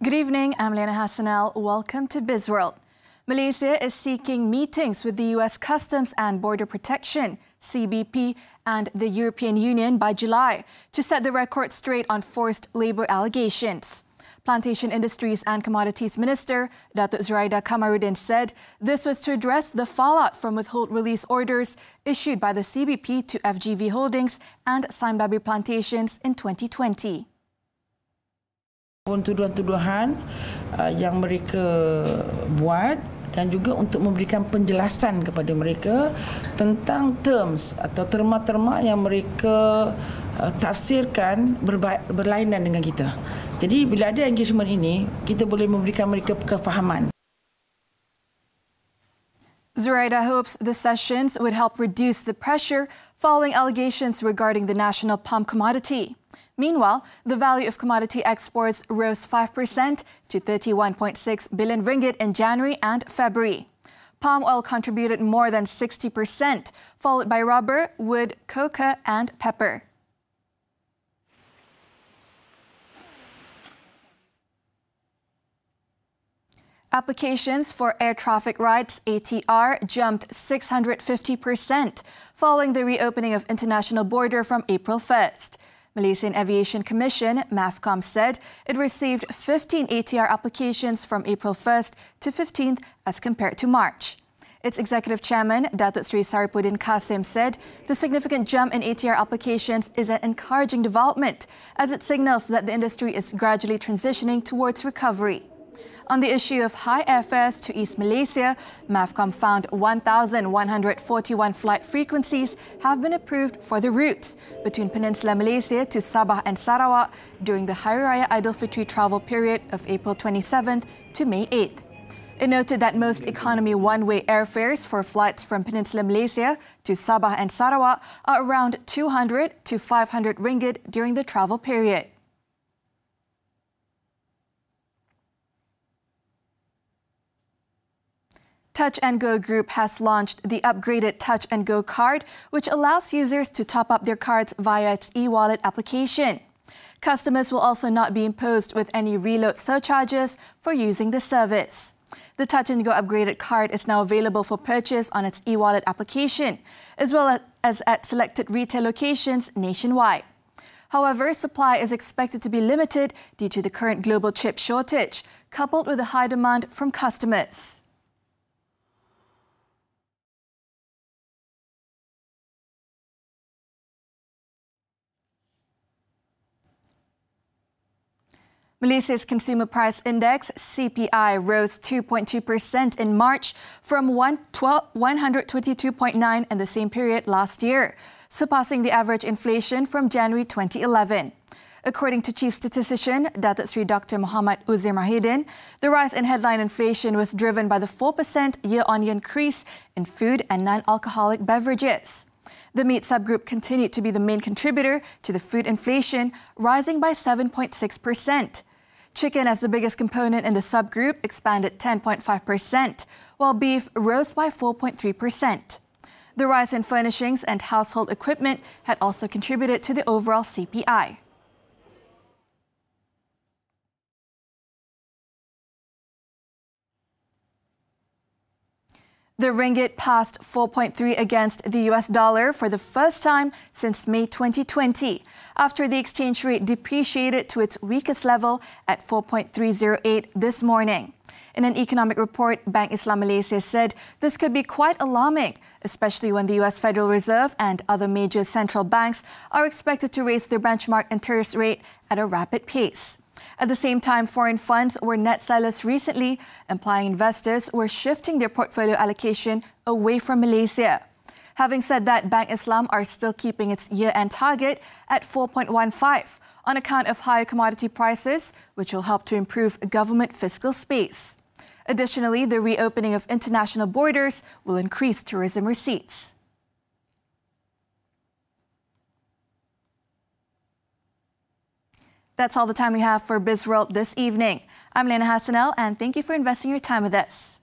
Good evening, I'm Liyana Hassanel. Welcome to Bizworld. Malaysia is seeking meetings with the US Customs and Border Protection, CBP, and the European Union by July to set the record straight on forced labour allegations. Plantation Industries and Commodities Minister Datuk Zuraida Kamarudin said this was to address the fallout from withhold release orders issued by the CBP to FGV Holdings and Saimbabi Plantations in 2020. Tuduhan-tuduhan yang mereka buat dan juga untuk memberikan penjelasan kepada mereka tentang terms atau terma-terma yang mereka tafsirkan berlainan dengan kita. Jadi bila ada engagement ini, kita boleh memberikan mereka kefahaman. Zuraida hopes the sessions would help reduce the pressure following allegations regarding the national palm commodity. Meanwhile, the value of commodity exports rose 5% to 31.6 billion ringgit in January and February. Palm oil contributed more than 60%, followed by rubber, wood, cocoa and pepper. Applications for air traffic rights, ATR, jumped 650% following the reopening of international border from April 1st. Malaysian Aviation Commission, MAVCOM, said it received 15 ATR applications from April 1st to 15th as compared to March. Its executive chairman, Datuk Sri Saripudin Kasim, said the significant jump in ATR applications is an encouraging development as it signals that the industry is gradually transitioning towards recovery. On the issue of high airfares to East Malaysia, MAVCOM found 1,141 flight frequencies have been approved for the routes between Peninsula Malaysia to Sabah and Sarawak during the Hari Raya Aidilfitri travel period of April 27th to May 8th. It noted that most economy one-way airfares for flights from Peninsula Malaysia to Sabah and Sarawak are around 200 to 500 ringgit during the travel period. Touch 'n Go Group has launched the upgraded Touch 'n Go card, which allows users to top up their cards via its e-wallet application. Customers will also not be imposed with any reload surcharges for using the service. The Touch 'n Go upgraded card is now available for purchase on its e-wallet application, as well as at selected retail locations nationwide. However, supply is expected to be limited due to the current global chip shortage, coupled with a high demand from customers. Malaysia's Consumer Price Index, CPI, rose 2.2% in March from 122.9 in the same period last year, surpassing the average inflation from January 2011. According to Chief Statistician Datuk Sri Dr. Muhammad Uzair Mahidin, the rise in headline inflation was driven by the 4% year-on-year increase in food and non-alcoholic beverages. The meat subgroup continued to be the main contributor to the food inflation, rising by 7.6%. Chicken, as the biggest component in the subgroup, expanded 10.5%, while beef rose by 4.3%. The rise in furnishings and household equipment had also contributed to the overall CPI. The ringgit passed 4.3 against the US dollar for the first time since May 2020, after the exchange rate depreciated to its weakest level at 4.308 this morning. In an economic report, Bank Islam Malaysia said this could be quite alarming, especially when the US Federal Reserve and other major central banks are expected to raise their benchmark interest rate at a rapid pace. At the same time, foreign funds were net sellers recently, implying investors were shifting their portfolio allocation away from Malaysia. Having said that, Bank Islam are still keeping its year-end target at 4.15 on account of higher commodity prices, which will help to improve government fiscal space. Additionally, the reopening of international borders will increase tourism receipts. That's all the time we have for Bizworld this evening. I'm Liyana Hassanel, and thank you for investing your time with us.